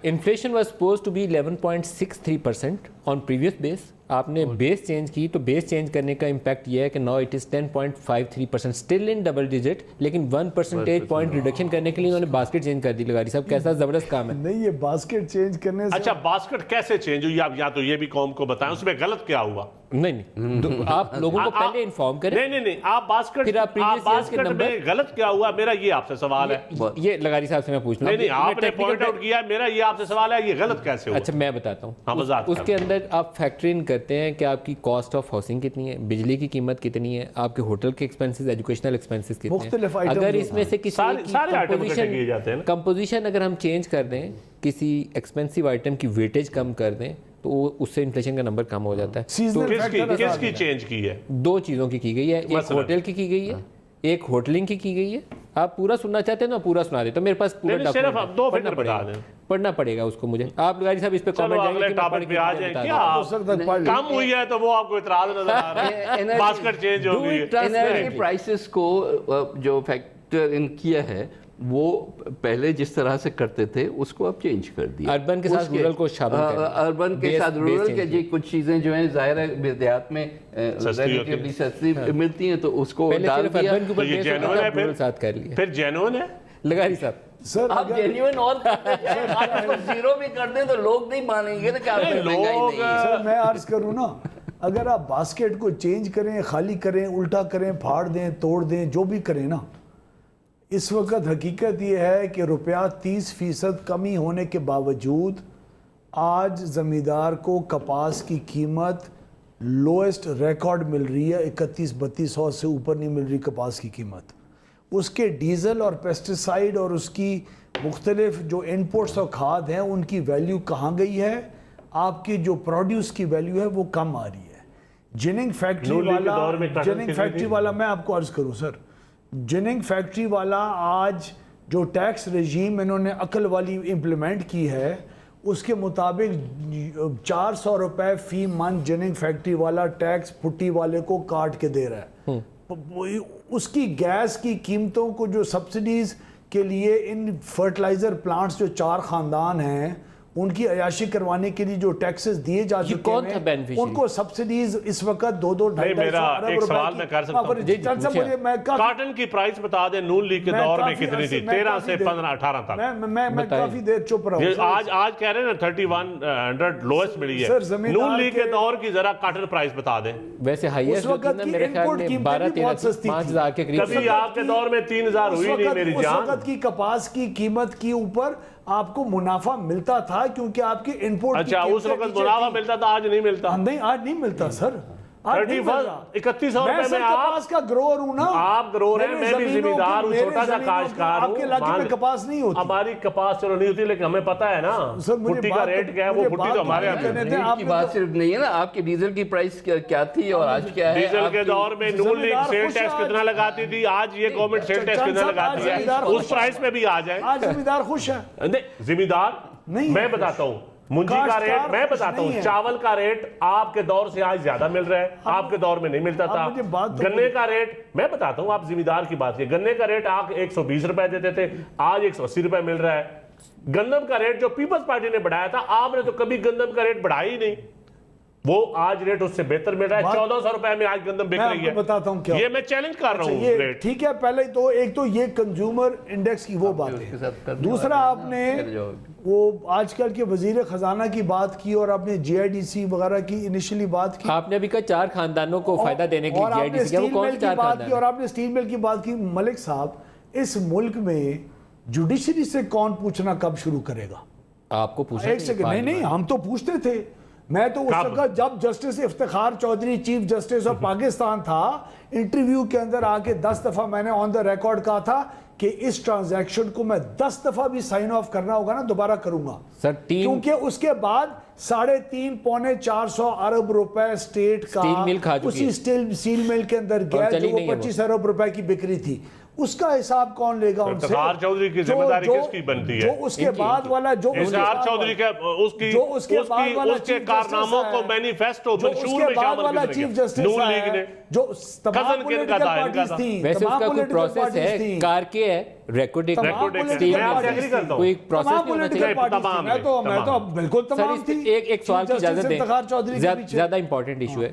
Inflation was supposed to be 11.63% on previous base. आपने base change की तो base change करने का इम्पैक्ट ये है कि now it is 10.53%, still in double digit, लेकिन 1 परसेंटेज पॉइंट रिडक्शन करने के लिए उन्होंने बास्केट चेंज कर दी. लगारी साहब कैसा ज़बरदस्त काम है. नहीं, ये बास्केट चेंज करने से अच्छा, बास्केट कैसे चेंज हुई आप या तो ये भी कौम को बताएं, उसमें गलत क्या हुआ? नहीं आप लोगों को पहले इन्फॉर्म करें. नहीं आप बास्केट, फिर आप बास्केट में गलत क्या हुआ, मेरा ये आपसे सवाल है. ये लगारी साहब से मैं पूछ रहा हूं. नहीं आपने पॉइंट आउट किया, मेरा ये आपसे सवाल है, ये गलत कैसे हुआ? अच्छा मैं बताता हूँ. हाँ, उसके अंदर आप फैक्टर इन करते हैं कि आपकी कॉस्ट ऑफ हाउसिंग कितनी है, बिजली की कीमत कितनी है, आपके होटल के एक्सपेंसेस, एजुकेशनल एक्सपेंसेस कितने हैं. अगर इसमें से किसी कंपोजिशन अगर हम चेंज कर दें, किसी एक्सपेंसिव आइटम की वेटेज कम कर दें, तो उससे इन्फ्लेशन का नंबर कम हो जाता है. किसकी चेंज की है? 2 चीज़ों की गई है. एक होटल की गई है, एक होटलिंग की गई है. आप पूरा सुनना चाहते हैं ना, पूरा सुना दे. तो मेरे पास पूरा पढ़ना पड़ेगा उसको मुझे. आप लगारी साहब इस पे कमेंट अगले टॉपिक पे आ जाएं. क्या कम हुई है तो वो आपको इतराज नजर आ रहा है? बास्केट चेंज हो गई है. एनर्जी प्राइसेस को जो फैक्टर इन किया है वो पहले जिस तरह से करते थे उसको अब चेंज कर दिया. अर्बन के साथ रूरल को शामिल कर, अर्बन के साथ रूरल के जी कुछ चीजें जो हैं जाहिर है देहात में रिलेटिवली सस्ती मिलती हैं, तो उसको डाल दिया. ये जेन्युइन है, फिर जेन्युइन है लगारी साहब. सर आप जेन्युइन और जीरो भी कर दें तो लोग नहीं मानेंगे ना. क्या लोग, सर मैं अर्ज करूं ना, अगर आप बास्केट को चेंज करें, खाली करें, उल्टा करें, फाड़ दें, तोड़ दें, जो भी करें ना, इस वक्त हकीकत ये है कि रुपया 30% कमी होने के बावजूद आज ज़मींदार को कपास की कीमत लोएस्ट रिकॉर्ड मिल रही है. 31-3200 से ऊपर नहीं मिल रही कपास की कीमत. उसके डीज़ल और पेस्टिसाइड और उसकी मुख्तलिफ जो इनपुट्स और खाद हैं उनकी वैल्यू कहाँ गई है? आपकी जो प्रोड्यूस की वैल्यू है वो कम आ रही है. जिनिंग फैक्ट्री वाला मैं आपको अर्ज़ करूँ सर, जिनिंग फैक्ट्री वाला आज जो टैक्स रेजीम इन्होंने अकल वाली इम्प्लीमेंट की है उसके मुताबिक 400 रुपये फी मंथ जिनिंग फैक्ट्री वाला टैक्स पुट्टी वाले को काट के दे रहा है. उसकी गैस की कीमतों को जो सब्सिडीज़ के लिए इन फर्टिलाइज़र प्लांट्स जो 4 ख़ानदान हैं उनकी अयाशी करवाने के लिए जो टैक्सेस दिए जा चुके हैं उनको सब्सिडीज इस वक्त 2-2-2.5 अरब सवाल मैं कर सकता हूं. कॉटन की प्राइस बता दें नून लीग के दौर में कितनी थी? 13 से 15-18 तक. मैं काफी देर चुप रहा हूं. आज कह रहे हैं ना 3100 लोएस्ट मिली है. नून लीग के दौर की जरा कॉटन प्राइस बता दें. वैसे हाईएस्ट मेरे ख्याल में 12-13-5,000 के करीब. कभी आपके दौर में 3000 हुई नहीं मेरी जान. उस वक्त की कपास की कीमत के ऊपर आपको मुनाफा मिलता था क्योंकि आपके इनपुट. अच्छा, उस वक्त मुनाफा मिलता था, आज नहीं मिलता. नहीं, आज नहीं मिलता सर. 3100 रुपए में कपास का ग्रोअर हूं ना. आप ग्रोअर हैं, मैं भी जिम्मेदार हूं, छोटा सा काश्तकार हूं. आपके इलाके में कपास नहीं होती. हमारी कपास चलो नहीं होती, लेकिन हमें पता है ना भुट्टी का रेट क्या है. वो भुट्टी तो हमारे आपकी बात सिर्फ नहीं है ना. आपकी डीजल की प्राइस क्या थी और आज क्या है? डीजल के दौर में नून लीग सेल टैक्स कितना लगाती थी, आज ये गवर्नमेंट सेल टैक्स कितना लगाती है. उस प्राइस में भी आ जाए. आज जिम्मेदार खुश है. नहीं जिम्मेदार नहीं, मैं बताता हूँ मुंजी का रेट मैं बताता हूँ. चावल का रेट आपके दौर से आज ज्यादा मिल रहा है, आपके दौर में नहीं मिलता था. गन्ने का रेट मैं बताता हूँ, आप जिम्मेदार की बात की. गन्ने का रेट आप 120 रुपए देते थे, आज 180 रुपए मिल रहा है. गंदम का रेट जो पीपल्स पार्टी ने बढ़ाया था, आपने तो कभी गंदम का रेट बढ़ाया ही नहीं. वो आज रेट उससे बेहतर मिल रहा है. 1400 रुपए में आज गंदम बिक रही है. बताता हूँ क्या ये मैं चैलेंज कर रहा हूँ रेट. ठीक है, पहले तो एक तो ये कंज्यूमर इंडेक्स की वो बात है. दूसरा आपने वो आजकल के वजीर खजाना की बात की और आपने जीआईडीसी वगैरह की इनिशियली बात की. आपने अभी कहा 4 खानदानों को फायदा देने के लिए जीआईडीसी वो कौन 4 खानदान. और आपने स्टील मिल की बात की. मलिक साहब, इस मुल्क में जुडिशरी से कौन पूछना कब शुरू करेगा? आपको पूछना. एक सेकंड. नहीं, हम तो पूछते थे. मैं तो उस वक्त जब justice Iftikhar Chaudhry chief justice of Pakistan था, इंटरव्यू के अंदर आके 10 दफा मैंने ऑन द रिकॉर्ड कहा था कि इस ट्रांजैक्शन को मैं 10 दफा भी साइन ऑफ करना होगा ना दोबारा करूंगा सर. क्योंकि उसके बाद 350-400 अरब रुपए स्टेट का स्टील मिल खा चुकी उसी स्टील मिल के अंदर गया जो 25 अरब रुपए की बिक्री थी. उसका हिसाब कौन लेगा उनसे? इफ्तिखार चौधरी की जिम्मेदारी किसकी बनती है? जो उसके बाद वाला जो इफ्तिखार चौधरी के उसके कारनामों को मैनिफेस्टो मंशूर में शामिल चीफ जस्टिस नून लीग ने जो कजन किनका था, इनका था। वैसे उसका कोई प्रोसेस है, कार के है, रिकॉर्ड एक मैं आपसे एग्री करता हूं। कोई प्रोसेस नहीं होना चाहिए। तमाम मैं तो बिल्कुल तमाम थी। एक सवाल की इजाजत दें, इफ्तिखार चौधरी के पीछे ज्यादा इंपॉर्टेंट इशू है।